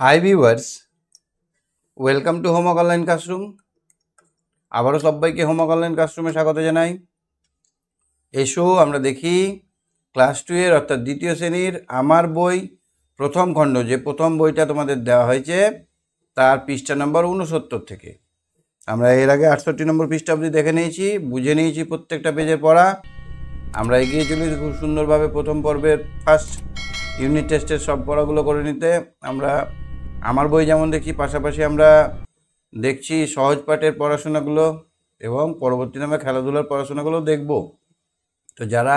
Hi viewers, welcome to homework online classroom. আবারও সবাইকে homework online ক্লাসরুমে স্বাগত জানাই। এসো আমরা দেখি ক্লাস 2 এর অর্থাৎ দ্বিতীয় শ্রেণীর আমার বই প্রথম খণ্ড, যে প্রথম বইটা তোমাদের দেওয়া হয়েছে তার পৃষ্ঠা নম্বর 69 থেকে। আমরা এর আগে 68 নম্বর পৃষ্ঠা অবধি দেখে নিয়েছি, বুঝে নিয়েছি প্রত্যেকটা পেজের পড়া। আমরা এগিয়ে চলেছি খুব সুন্দরভাবে প্রথম পর্বের ফার্স্ট ইউনিট টেস্টের সব পড়াগুলো করে নিতে। আমরা আমার বই যেমন দেখি, পাশাপাশি আমরা দেখছি সহজ পাঠের পড়াশোনাগুলো এবং পরবর্তী নামে খেলাধুলার পড়াশোনাগুলো দেখব। তো যারা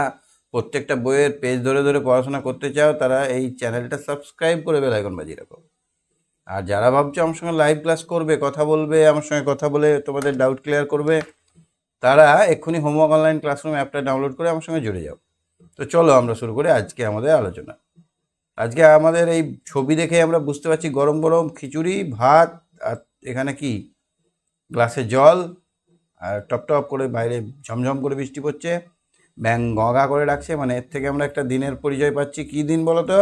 প্রত্যেকটা বইয়ের পেজ ধরে ধরে পড়াশোনা করতে চাও তারা এই চ্যানেলটা সাবস্ক্রাইব করে বেল আইকন বাজিয়ে রাখো। আর যারা ভাবছো আমার সঙ্গে লাইভ ক্লাস করবে, কথা বলবে, আমার সঙ্গে কথা বলে তোমাদের ডাউট ক্লিয়ার করবে, তারা এক্ষুনি হোমওয়ার্ক অনলাইন ক্লাসরুম অ্যাপটা ডাউনলোড করে আমার সঙ্গে জুড়ে যাও। তো চলো আমরা শুরু করি আজকে আমাদের আলোচনা। আজকে আমাদের এই ছবি দেখে আমরা বুঝতে পারছি গরম গরম খিচুড়ি, ভাত, আর এখানে কি গ্লাসে জল, আর টপ টপ করে বাইরে ঝমঝম করে বৃষ্টি পড়ছে, ব্যাং গগা করে ডাকছে। মানে এর থেকে আমরা একটা দিনের পরিচয় পাচ্ছি। কি দিন বলো তো?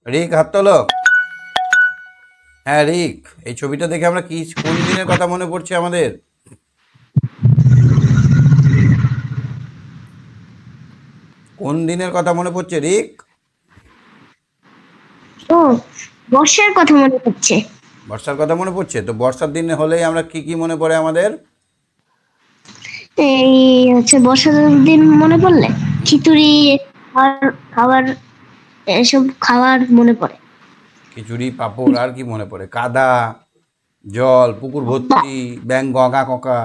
রিক, হাত তোলো। হ্যাঁ রিক, এই ছবিটা দেখে আমরা কোন দিনের কথা মনে পড়ছে আমাদের? কোন দিনের কথা মনে পড়ছে রিক? ও, বর্ষার কথা মনে পড়ছে। বর্ষার কথা মনে পড়ছে। তো বর্ষার দিন হলেই আমরা কি মনে পড়ে আমাদের? এই বর্ষার দিন মনে পড়লে খিচুড়ি খাবার এসব খাবার মনে পড়ে। খিচুড়ি, পাঁপড়, আর কি মনে পড়ে? কাদা, জল, পুকুর ভর্তি, ব্যাং গগা ককা,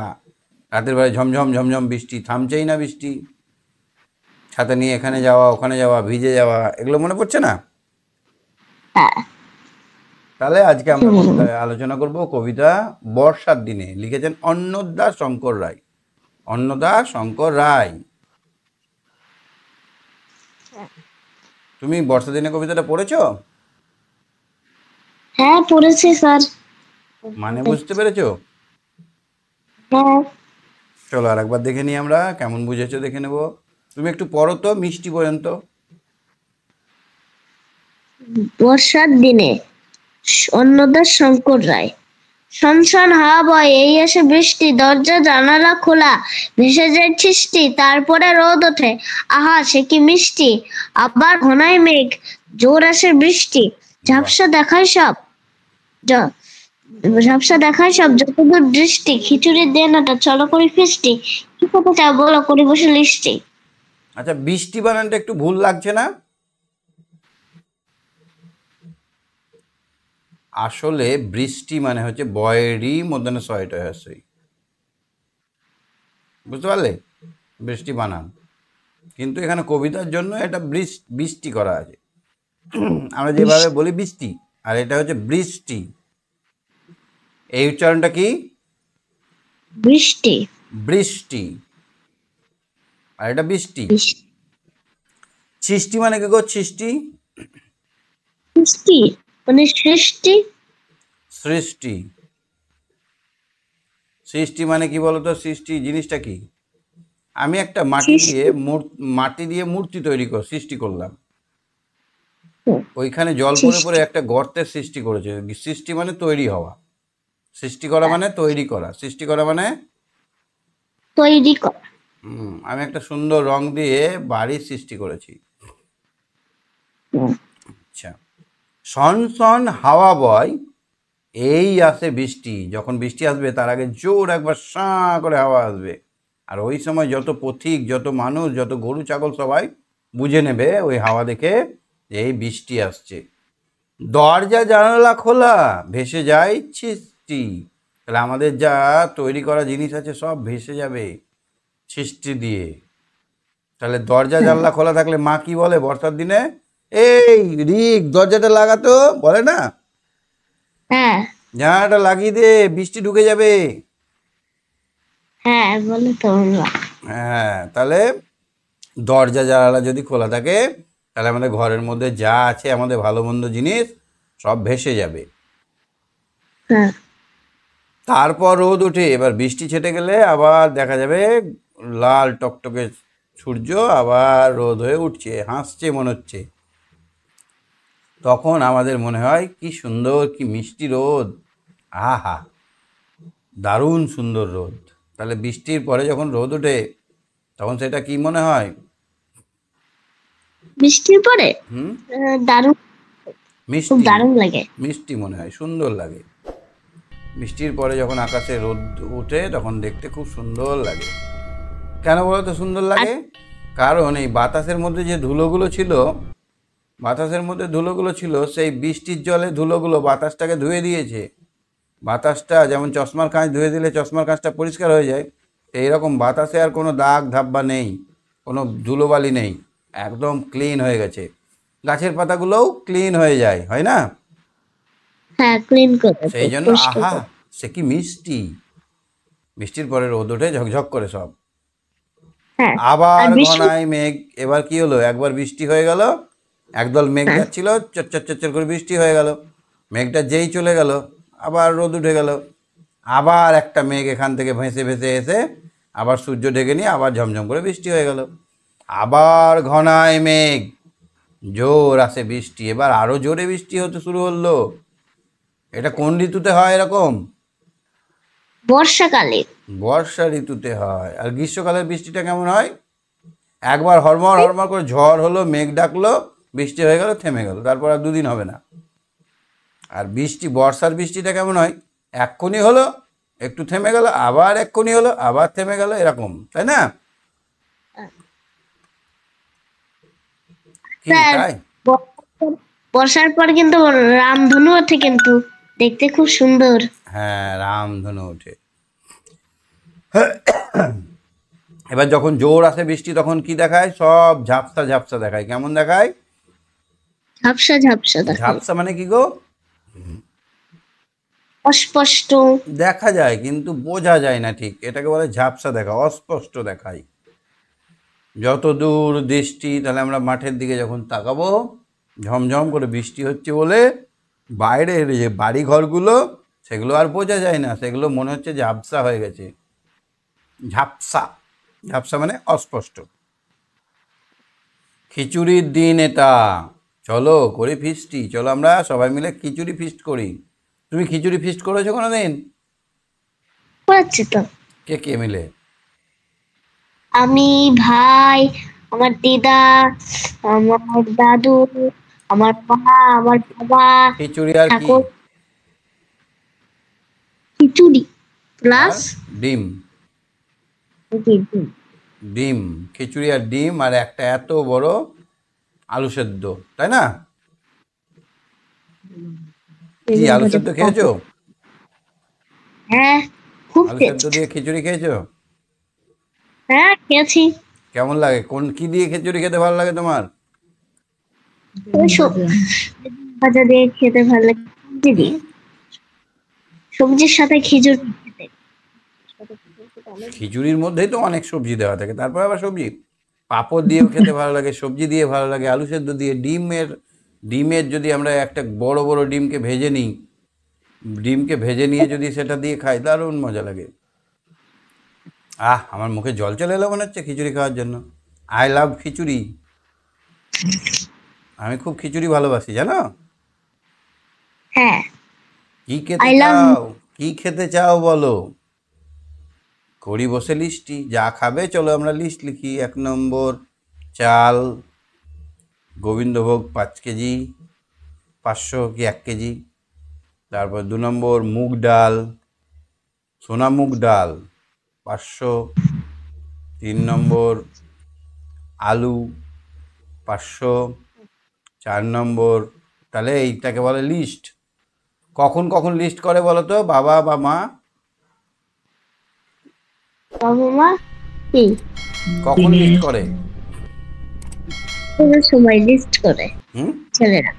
রাতের বেলায় ঝমঝম ঝমঝম বৃষ্টি, থামছেই না বৃষ্টি, ছাতা নিয়ে এখানে যাওয়া ওখানে যাওয়া, ভিজে যাওয়া, এগুলো মনে পড়ছে না? হ্যাঁ, তাহলে আজকে আমরা আলোচনা করব কবিতা বর্ষার দিনে। লিখেছেন অন্নদা শঙ্কর রায়। অন্নদা শঙ্কর রায়। তুমি বর্ষার দিনে কবিতাটা পড়েছো? হ্যাঁ পড়েছি স্যার। মানে বুঝতে পেরেছো? হ্যাঁ, চলো আর একবার দেখে নিই আমরা, কেমন বুঝেছো দেখে নেব। তুমি একটু পড়ো তো মিষ্টি পর্যন্ত। বর্ষার দিনে অন্নদা শঙ্কর রায়। শনশন হাওয়া বয়, এই আসে বৃষ্টি, দরজা জানালা খোলা, ভেসে যায় ছিষ্টি, তারপরে রোদ ওঠে, আহা সে কি মিষ্টি, আবার ঘনায় মেঘ, জোর আসে বৃষ্টি, ঝাপসা দেখায় সব ঝাপসা দেখায় সব যতদূর দৃষ্টি, খিচুড়ির দেনাটা চলো করি ফিস্টি, কি কথা চাও বলো করি বসে লিস্টি। আচ্ছা, বৃষ্টি বানানটা একটু ভুল লাগছে না? আসলে বৃষ্টি মানে হচ্ছে বয়েরই মধ্যে ছয়টা হ্যাঁ, বুঝতে পারলে? বৃষ্টি বানান, কিন্তু এখানে কবিতার জন্য এটা বৃষ্টি করা আছে। আমরা যেভাবে বলি বৃষ্টি, আর এটা হচ্ছে বৃষ্টি। এই উচ্চারণটা কি? বৃষ্টি। বৃষ্টি। আর এটা বৃষ্টি। সৃষ্টি মানে কি গো? সৃষ্টি সৃষ্টি মানে সৃষ্টি। সৃষ্টি। সৃষ্টি মানে কি বলতো? সৃষ্টি জিনিসটা কি? আমি একটা মাটি দিয়ে মূর্তি সৃষ্টি করলাম, ওইখানে জল পড়ে পড়ে একটা গর্তের সৃষ্টি করেছে। সৃষ্টি মানে তৈরি হওয়া, সৃষ্টি করা মানে তৈরি করা, সৃষ্টি করা মানে তৈরি করা। আমি একটা সুন্দর রং দিয়ে বাড়ির সৃষ্টি করেছি। আচ্ছা, সন সন হাওয়া বয়, এই আসে বৃষ্টি। যখন বৃষ্টি আসবে তার আগে জোর একবার সাঁ করে হাওয়া আসবে, আর ওই সময় যত পথিক, যত মানুষ, যত গরু ছাগল সবাই বুঝে নেবে ওই হাওয়া দেখে যে এই বৃষ্টি আসছে। দরজা জানালা খোলা, ভেসে যায় সৃষ্টি। তাহলে আমাদের যা তৈরি করা জিনিস আছে সব ভেসে যাবে সৃষ্টি দিয়ে। তাহলে দরজা জানলা খোলা থাকলে মা কি বলে বর্ষার দিনে? এই রিক, দরজাটা লাগাতো, বলে না? হ্যাঁ জানালাটা লাগিয়ে দে, বৃষ্টি ঢুকে যাবে। হ্যাঁ বলে তো। হ্যাঁ, তাহলে দরজা জানালা যদি খোলা থাকে তাহলে আমাদের ঘরের মধ্যে যা আছে, আমাদের ভালো মন্দ জিনিস সব ভেসে যাবে। হ্যাঁ, তারপর রোদ উঠে, এবার বৃষ্টি ছেটে গেলে আবার দেখা যাবে লাল টকটকে সূর্য আবার রোদ হয়ে উঠছে, হাসছে মনে হচ্ছে। তখন আমাদের মনে হয় কি সুন্দর, কি মিষ্টি রোদ, আহা দারুণ সুন্দর রোদ। তাহলে বৃষ্টির পরে যখন রোদ ওঠে তখন সেটা কি মনে হয়? বৃষ্টির পরে হুম, দারুণ, খুব মিষ্টি, দারুণ লাগে। মিষ্টি মনে হয়, সুন্দর লাগে। বৃষ্টির পরে যখন আকাশে রোদ ওঠে তখন দেখতে খুব সুন্দর লাগে। কেন বলো তো সুন্দর আর লাগে? কারণ এই বাতাসের মধ্যে যে ধুলোগুলো ছিল, বাতাসের মধ্যে ধুলোগুলো ছিল, সেই বৃষ্টির জলে ধুলোগুলো বাতাসটাকে ধুয়ে দিয়েছে। বাতাসটা যেমন চশমার কাঁচ ধুয়ে দিলে চশমার কাঁচটা পরিষ্কার হয়ে যায়, এইরকম বাতাসে আর কোনো দাগ ধাব্বা নেই, কোনো ধুলোবালি নেই, একদম ক্লিন হয়ে গেছে। গাছের পাতাগুলোও ক্লিন হয়ে যায়, হয় না? হ্যাঁ, ক্লিন করে সেই জন্য পরিষ্কার আহা, করে। সে কি মিষ্টি। বৃষ্টির পরে রোদ ওঠে ঝকঝক করে সব। হ্যাঁ, আর আবার বৃষ্টি, ঘনায় মেঘ। এবার কি হলো, একবার বৃষ্টি হয়ে গেল, একদল মেঘ হ্যাঁ, যাচ্ছিল, চচ্চর চচ্চর করে বৃষ্টি হয়ে গেল। মেঘটা যেই চলে গেল আবার রোদ উঠে গেল। আবার একটা মেঘ এখান থেকে ভেসে ভেসে এসে আবার সূর্য ঢেকে নিয়ে আবার ঝমঝম করে বৃষ্টি হয়ে গেল। আবার ঘনায় মেঘ, জোর আসে বৃষ্টি, এবার আরো জোরে বৃষ্টি হতে শুরু হলো। এটা কোন ঋতুতে হয় এরকম? বর্ষাকালে। বর্ষা ঋতুতে হয়। আর গ্রীষ্মকালের বৃষ্টিটা কেমন হয়? একবার হরমর হরমর করে ঝড় হলো, মেঘ ডাকলো, বৃষ্টি হয়ে গেল, থেমে গেল, তারপর আর দুদিন হবে না। আর বৃষ্টি, বর্ষার বৃষ্টিটা কেমন হয়? এক্ষুনি হলো, একটু থেমে গেল, আবার এক্ষুনি হলো, আবার থেমে গেল, এরকম, তাই না? কি স্যার, তাই? বর্ষার পর কিন্তু রামধনু ওঠে, কিন্তু দেখতে খুব সুন্দর। হ্যাঁ, রামধনু ওঠে। এবার যখন জোর আসে বৃষ্টি তখন কি দেখায়? সব ঝাপসা ঝাপসা দেখায়। কেমন দেখায়? ঝাপসা ঝাপসা দেখায়, ঝাপসা মানে কি গো? অস্পষ্ট। দেখা যায় কিন্তু বোঝা যায় না ঠিক, এটাকে বলে ঝাপসা দেখা, অস্পষ্ট দেখায়। যত দূর দৃষ্টি, তাহলে আমরা মাঠের দিকে যখন তাকাবো, ঝমঝম করে বৃষ্টি হচ্ছে বলে বাইরের যে বাড়ি ঘরগুলো সেগুলো আর বোঝা যায় না, সেগুলো মনে হচ্ছে ঝাপসা হয়ে গেছে। ঝাপসা, ঝাপসা মানে অস্পষ্ট। খিচুড়ির দিন এটা, চলো করি ফিস্টি, চলো আমরা সবাই মিলে খিচুড়ি ফিস্ট করি। তুমি খিচুড়ি ফিস্ট করেছো কোনো দিন? করাচ্ছে তো। কে কে মিলে? আমি, ভাই, আমার দিদা, আমার দাদু, আমার মা, আমার বাবা, খিচুড়ি আর কি? ঠাকুর, খিচুড়ি আর প্লাস ডিম। ডিম, খিচুড়ি আর ডিম আর একটা এত বড় আলু সেদ্ধ, তাই না? কি আলু সেদ্ধ খেয়েছো? হ্যাঁ, খুব আলু সেদ্ধ টেস্ট। দিয়ে খিচুড়ি খেয়েছো? হ্যাঁ, খেয়েছি। কেমন লাগে? কোন কি দিয়ে খিচুড়ি খেতে ভালো লাগে তোমার? ওই ভাজা দিয়ে খেতে ভালো লাগে, সবজি দিয়ে। হুম, সবজির সাথে খিচুড়ি খেতে। খিচুড়ির মধ্যেই তো অনেক সবজি দেওয়া থাকে, তারপর আবার সবজি পাঁপড় দিয়েও খেতে ভালো লাগে, সবজি দিয়ে ভালো লাগে, আলু সেদ্ধ দিয়ে, ডিমের যদি আমরা একটা বড় বড় ডিমকে ভেজে নিই, ডিমকে ভেজে নিয়ে যদি সেটা দিয়ে খাই দারুণ মজা লাগে। আমার মুখে জল চলে এলো মনে হচ্ছে খিচুড়ি খাওয়ার জন্য। আই লাভ খিচুড়ি। আমি খুব খিচুড়ি ভালোবাসি, জানো? হ্যাঁ, কি খেতে আই লাভ। চাও? কি খেতে চাও বলো? করি বসে লিস্টি, যা খাবে চলো আমরা লিস্ট লিখি। 1 নম্বর চাল, গোবিন্দভোগ 5 কেজি, 500 কি 1 কেজি। তারপর 2 নম্বর মুগ ডাল, সোনা মুগ ডাল 500। 3 নম্বর আলু 500। 4 নম্বর, তাহলে এইটাকে বলে লিস্ট। কখন কখন লিস্ট করে বলো তো বাবা বা মা? বাবা মা কি কখন লিস্ট করে? কোনো সময় লিস্ট করে হুম, ছেলেরা,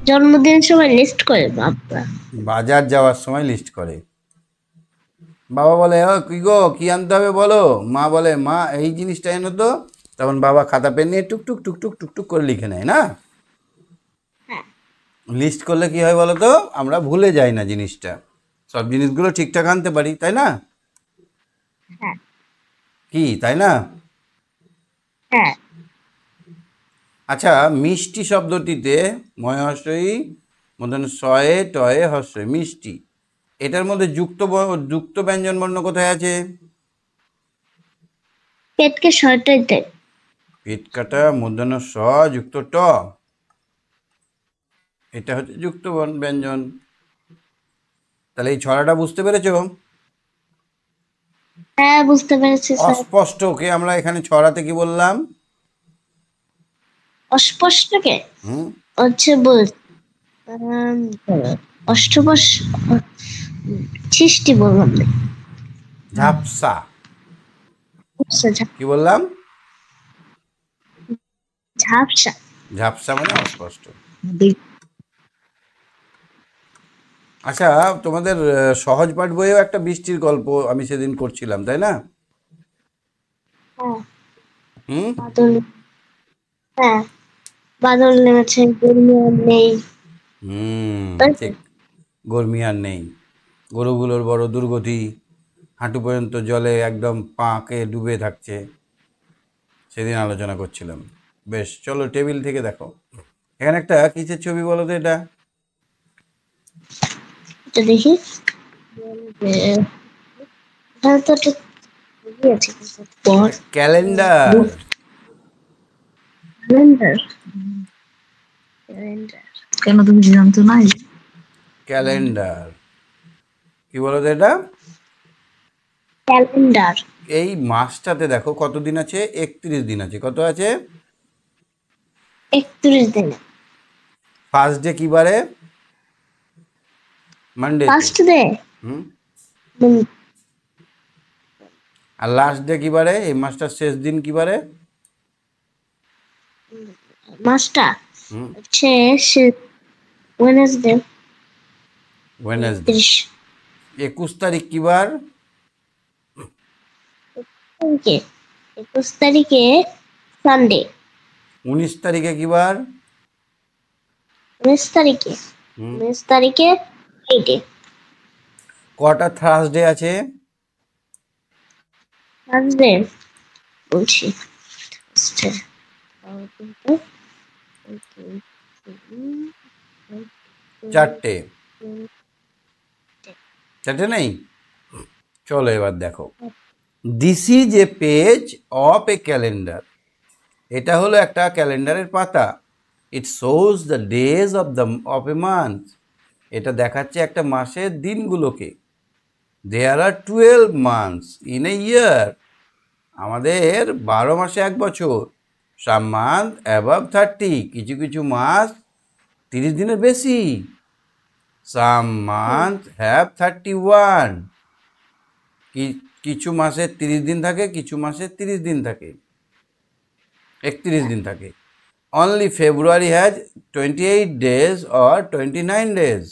জন্মদিন সময় লিস্ট করে বাবা। বাজার যাওয়ার সময় লিস্ট করে। বাবা বলে ও কি গো কি আনতে হবে বলো, মা বলে মা এই জিনিসটা এনো তো, তখন বাবা খাতা পেন নিয়ে টুকটুক টুকটুক টুকটুক করে লিখে নেয় না। হ্যাঁ, লিস্ট করলে কি হয় বলো তো, আমরা ভুলে যাই না জিনিসটা, সব জিনিসগুলো ঠিকঠাক আনতে পারি, তাই না? হ্যাঁ, কি তাই না? হ্যাঁ, আচ্ছা, মিষ্টি শব্দটিতে ময় হস্যই মূর্ধন্য শয়ে টয়ে হস্যই মিষ্টি, এটার মধ্যে যুক্ত ব্যঞ্জন বর্ণ কোথায় আছে? পেটকে সটাইতে। পেট কাটা মূর্ধন্য স যুক্ত ট, এটা হচ্ছে যুক্ত ব্যঞ্জন। তাহলে এই ছড়াটা বুঝতে পেরেছো? হ্যাঁ, বুঝতে পেরেছি স্যার। অস্পষ্টকে আমরা এখানে ছড়াতে কি বললাম? অস্পষ্টকে হুম, হচ্ছে বল অষ্টপশ সৃষ্টি বললাম না। ঝাপসা। আচ্ছা, কি বললাম? ঝাপসা। ঝাপসা মানে অস্পষ্ট। আচ্ছা, তোমাদের সহজ পাঠ বইয়েও একটা বৃষ্টির গল্প আমি সেদিন করছিলাম, তাই না? হ্যাঁ, হুম, বাদল। হ্যাঁ, বাদল নেমেছে, গরমি আর নেই। তাই তো? ঠিক। গরমি আর নেই, গরুগুলোর বড় দুর্গতি, হাঁটু পর্যন্ত জলে একদম পাকে ডুবে থাকছে, সেদিন আলোচনা করছিলাম। বেশ, চলো টেবিল থেকে দেখো, এখানে একটা কিসের ছবি বলো তো এটা? এটা দেখি। এখানে তো একটা ছবি আছে। পর ক্যালেন্ডার। ক্যালেন্ডার। ক্যালেন্ডার। কেন তুমি জানতো না? ক্যালেন্ডার কি বলো তো এটা? ক্যালেন্ডার। এই মাসটাতে দেখো কত দিন আছে? 31 দিন আছে। কত আছে? 31 দিন। ফার্স্ট ডে কি বারে? মানডে। ফার্স্ট ডে হুম, আর লাস্ট ডে কি বারে? এই মাসটার শেষ দিন কি বারে? মাসটা হুম, হচ্ছে ওয়েনেসডে। ওয়েনেসডে। 21 তারিখ কি বার? 21 তারিখে সানডে। 19 তারিখে কি বার? 19 তারিখে হুম, 19 তারিখে ফ্রাইডে। কটা থার্সডে আছে? থার্সডে বলছি। চারটে। চারটে নেই? চলো এবার দেখো, this is a page of A calendar. এটা হলো একটা ক্যালেন্ডারের পাতা। It shows the days of a month. এটা দেখাচ্ছে একটা মাসের দিনগুলোকে। দেয়ার আর 12 মান্থস ইন এ ইয়ার। আমাদের 12 মাসে এক বছর। সাম মান্থ অ্যাবাভ 30, কিছু কিছু মাস 30 দিনের বেশি। সাম মান্থ হ্যাভ 31, কিছু মাসে 30 দিন থাকে, কিছু মাসে 30 দিন থাকে, 31 দিন থাকে। Only February has 28 days or 29 days.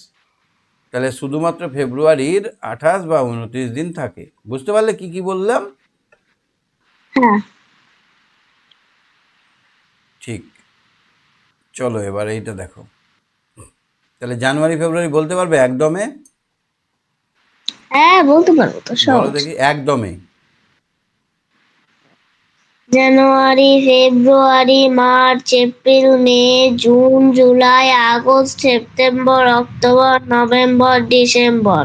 তাহলে শুধুমাত্র ফেব্রুয়ারির 28 বা 29 দিন থাকে। বুঝতে পারলে কি কি বললাম? হ্যাঁ, ঠিক। চলো এবার এইটা দেখো, তাহলে জানুয়ারি ফেব্রুয়ারি বলতে পারবে একদমে? হ্যাঁ, বলতে পারবো তো সব। বলো দেখি একদমে। January, February, March, April, May, June, July, August, September, October, November, December.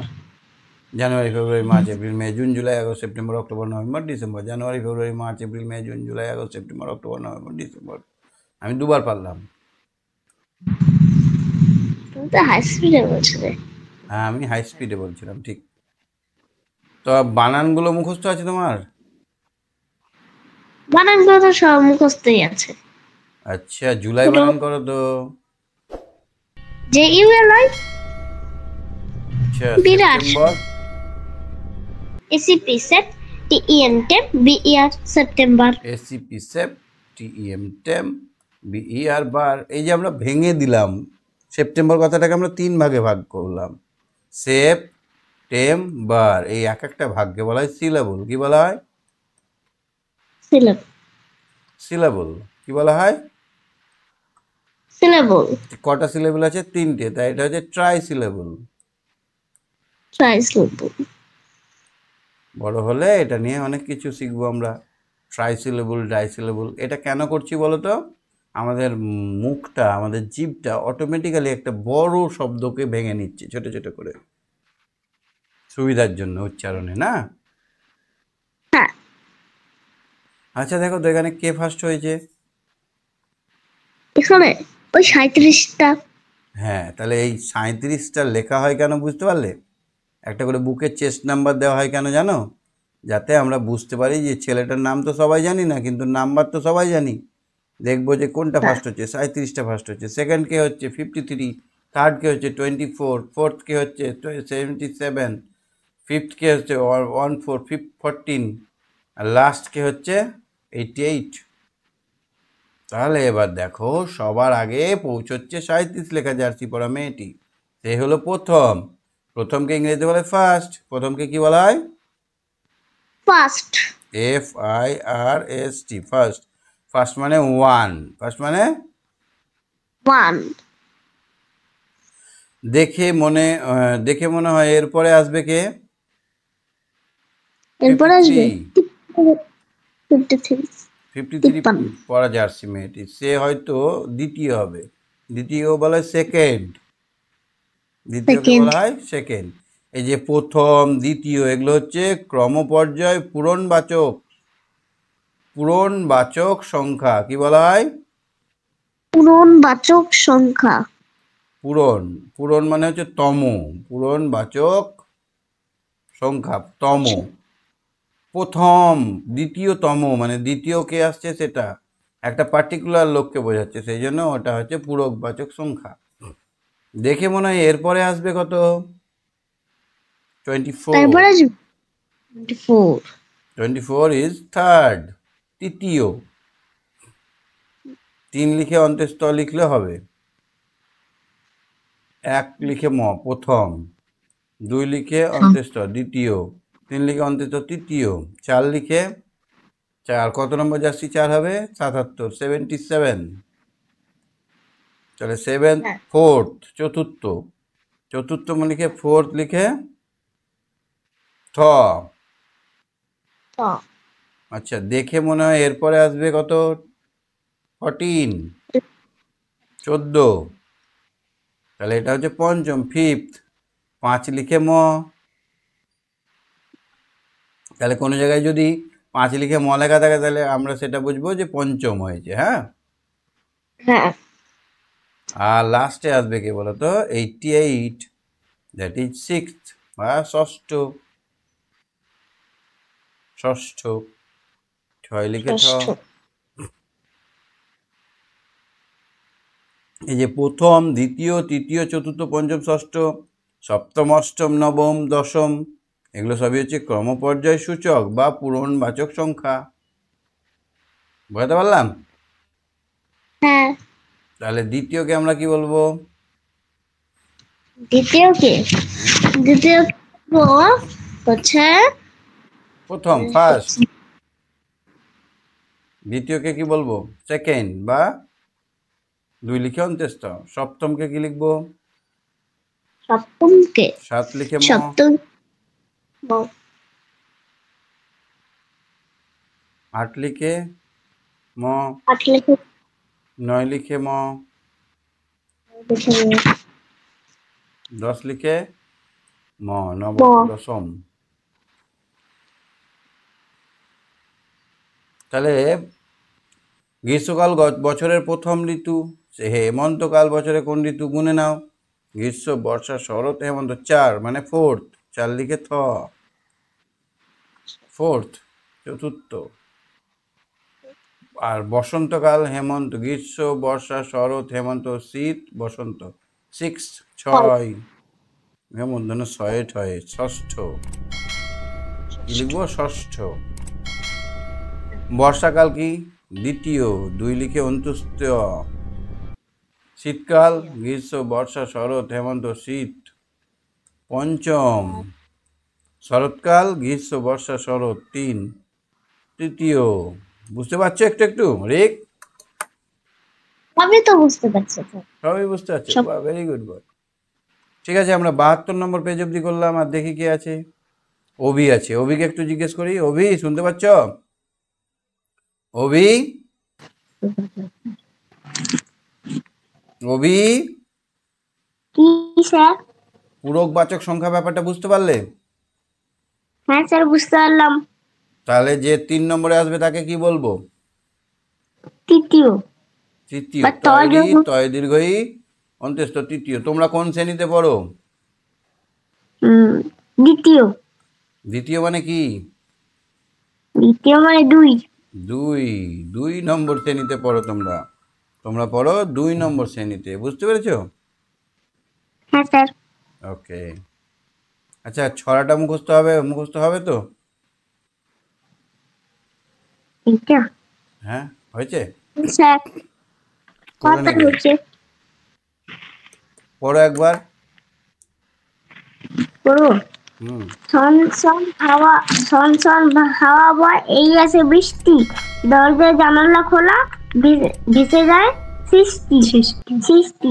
January February March April May June July August September October November December. January February March April May June July August September October November December. আমি দুবার পারলাম। তুমি তো high স্পিডে বলছিলে। হ্যাঁ, আমি high স্পিডে বলছিলাম, ঠিক। তো বানানগুলো মুখস্থ আছে তোমার? বানানগুলো তো সব মুখস্থই আছে। আচ্ছা, জুলাই বানান করো তো। JULI। আচ্ছা, বিরাট। সেপ্টেম্বর। SEP সেট, TEM টেপ, BER সেপ্টেম্বর। SCP সেপ, TEM টেম, BER বার। এই যে আমরা ভেঙে দিলাম, সেপ্টেম্বর কথাটাকে আমরা 3 ভাগে ভাগ করলাম। সেপ, টেম, বার, এই এক একটা ভাগকে বলা হয় সিলাবল। কি বলা হয়? সিলাবল। কি বলা হয়? সিলেবল। কটা সিলেবল আছে? 3টে, তাই এটা হচ্ছে ট্রাই সিলেবল। ট্রাইসিলেবল। বড় হলে এটা নিয়ে অনেক কিছু শিখবো আমরা। Try syllable, die syllable. এটা কেন করছি বলো তো? আমাদের মুখটা, আমাদের জিভটা অটোমেটিক্যালি একটা বড় শব্দকে ভেঙে নিচ্ছে ছোট ছোট করে, সুবিধার জন্য উচ্চারণে, না? হ্যাঁ, আচ্ছা দেখো তো এখানে কে ফার্স্ট হয়েছে? এখানে ওই 37টা। হ্যাঁ, তাহলে এই 37টা লেখা হয় কেন বুঝতে পারলে? একটা করে বুকের চেস্ট নাম্বার দেওয়া হয় কেন জানো? যাতে আমরা বুঝতে পারি যে ছেলেটার নাম তো সবাই জানি না, কিন্তু নাম্বার তো সবাই জানি। দেখবো যে কোনটা ফার্স্ট হচ্ছে, 37টা ফার্স্ট হচ্ছে, সেকেন্ড কে হচ্ছে 53, থার্ড কে হচ্ছে 24, ফোর্থ কে হচ্ছে 77, ফিফথ কে হচ্ছে 14, আর লাস্ট কে হচ্ছে 88। তাহলে এবার দেখো সবার আগে পৌঁছচ্ছে 37 লেখা জার্সি পরা মেয়েটি, সে হলো প্রথম। প্রথমকে ইংরেজিতে বলে ফার্স্ট। প্রথমকে কি বলা হয়? ফার্স্ট। FIRST, first. ফার্স্ট মানে ওয়ান, ফার্স্ট মানে 1। দেখে মনে হয় এরপরে আসবে কে? এরপর আসবে 53। 53। 53 পরা জার্সি মেয়েটি, সে হয়তো দ্বিতীয় হবে। দ্বিতীয় বলা হয় সেকেন্ড, দ্বিতীয়কে সেকেন্ড। বলা হয় সেকেন্ড। এই যে প্রথম, দ্বিতীয়, এগুলো হচ্ছে ক্রমপর্যায় পূরণবাচক সংখ্যা। কি বলা হয়? পূরণবাচক সংখ্যা। পূরণ মানে হচ্ছে তম, পূরণবাচক সংখ্যা তম। প্রথম, দ্বিতীয়তম মানে দ্বিতীয় কে আসছে সেটা একটা পার্টিকুলার লোককে বোঝাচ্ছে, সেই জন্য ওটা হচ্ছে পূরকবাচক সংখ্যা। দেখে মনে হয় এরপরে আসবে কত? 24। তারপর আসবে 24। 24 ইজ থার্ড, তৃতীয়। 3 লিখে অন্ত্যেস্থ লিখলে হবে। 1 লিখে প্রথম, 2 লিখে অন্ত্যেস্থ দ্বিতীয়, 3 লিখে অন্ত্যেস্থ তৃতীয়, 4 লিখে 4। কত নম্বর জার্সি 4 হবে? 77, 77। তাহলে সেভেন্থ, হ্যাঁ। ফোর্থ, চতুর্থ। চতুর্থ লিখে ফোর্থ লিখে থ। আচ্ছা দেখে মনে হয় এরপরে আসবে কত? 14, 14। তাহলে এটা হচ্ছে পঞ্চম, ফিফথ। 5 লিখে তাহলে কোনো জায়গায় যদি 5 লিখে লেখা থাকে তাহলে আমরা সেটা বুঝবো যে পঞ্চম হয়েছে। হ্যাঁ, হ্যাঁ। আর লাস্টে আসবে কি বলতো? 88, দ্যাট ইজ সিক্সথ বা ষষ্ঠ। ষষ্ঠ, 6 লিখে ঠ। ষষ্ঠ। এই যে প্রথম, দ্বিতীয়, তৃতীয়, চতুর্থ, পঞ্চম, ষষ্ঠ, সপ্তম, অষ্টম, নবম, দশম, এগুলো সবই হচ্ছে ক্রমপর্যায় সূচক বা পূরণবাচক সংখ্যা। বুঝতে পারলাম? হ্যাঁ। তাহলে দ্বিতীয়কে আমরা কি বলবো? দ্বিতীয়কে হচ্ছে প্রথম, ফার্স্ট। দ্বিতীয়কে কি বলবো? সেকেন্ড বা 2 লিখে অন্ত্যেস্থ। সপ্তমকে কি লিখবো? সপ্তমকে 7 লিখে সপ্তম। 8 লিখে 8 লিখে 9 লিখে 10 লিখে নবম, দশম। তাহলে গ্রীষ্মকাল বছরের প্রথম ঋতু, হেমন্তকাল বছরে কোন ঋতু গুনে নাও? গ্রীষ্ম, বর্ষা, শরৎ, হেমন্ত। 4 মানে ফোর্থ, 4 লিখে ফোর্থ, চতুর্থ। আর বসন্তকাল, হেমন্ত, গ্রীষ্ম, বর্ষা, শরৎ, হেমন্ত, শীত, বসন্ত। 6, 6, হেমন্ত 6 ঠয়ে ষষ্ঠ। কি লিখবো? ষষ্ঠ। বর্ষাকাল কি? দ্বিতীয়, 2 লিখে অন্ত্যেষ্ঠ। শীতকাল, গ্রীষ্ম, বর্ষা, শরৎ, হেমন্ত, শীত, পঞ্চম। শরৎকাল, গ্রীষ্ম, বর্ষা, শরৎ, 3, তৃতীয়। বুঝতে পারছো একটু একটু রিক? আমি তো বুঝতে পারছি। সবই বুঝতে পারছো? Very good boy. ঠিক আছে, আমরা 72 নম্বর পেজ অবধি করলাম। আর দেখি কে আছে। অভি আছে, অভিকে একটু জিজ্ঞেস করি। অভি শুনতে পাচ্ছ? অভি, অভি, কি স্যার? পূরকবাচক সংখ্যা ব্যাপারটা বুঝতে পারলে? হ্যাঁ স্যার, বুঝতে পারলাম। তাহলে যে 3 নম্বরে আসবে তাকে কি বলবো? তৃতীয় তৃতীয়। বা তয়রি, তয় দীর্ঘই, অন্ত্যেষ্ঠ, তৃতীয়। তোমরা কোন শ্রেণীতে পড়ো? দ্বিতীয়। দ্বিতীয় মানে কি? দ্বিতীয় মানে দুই। দুই। 2 নম্বর শ্রেণীতে পড়ো তোমরা। তোমরা পড়ো 2 নম্বর শ্রেণীতে, বুঝতে পেরেছো? হ্যাঁ স্যার। ওকে। আচ্ছা, ছড়াটা মুখস্থ হবে তো? এইটা হ্যাঁ, হয়েছে? স্যার করে কথা নেবে। হচ্ছে। পড়ো একবার। পড়ো। হুম। হাওয়া বয়, এই আসে বৃষ্টি, দরজা জানালা খোলা, ভেসে যায় সৃষ্টি সৃষ্টি।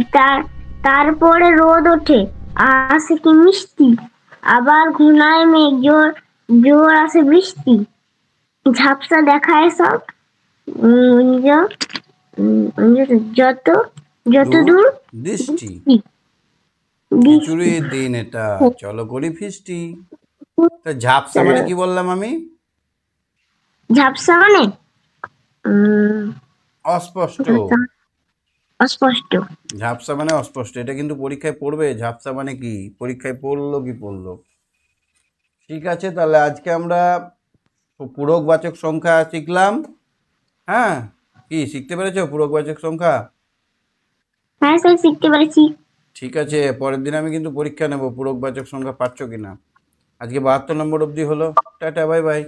তারপরে রোদ ওঠে, আসে কি মিষ্টি, আবার ঘুনায় মেঘ, জোর জোর আসে বৃষ্টি, ঝাপসা দেখায় সব, যত যত দূর দৃষ্টি। বৃষ্টি। খিচুড়ির দিন এটা, চলো করি ফিস্টি। তা ঝাপসা মানে কি বললাম আমি? ঝাপসা মানে অস্পষ্ট। অস্পষ্ট। ঝাপসা মানে অস্পষ্ট, এটা কিন্তু পরীক্ষায় পড়বে। ঝাপসা মানে কি, পরীক্ষায় পড়লো। ঠিক আছে, তাহলে আজকে আমরা পূরকবাচক সংখ্যা শিখলাম। হ্যাঁ, কি শিখতে পেরেছো পূরকবাচক সংখ্যা? হ্যাঁ স্যার, শিখতে পেরেছি। ঠিক আছে, পরের দিন আমি কিন্তু পরীক্ষা নেব পূরকবাচক সংখ্যা পাচ্ছ কিনা। আজকে 72 নম্বর অবধি হলো। Tata, bye bye.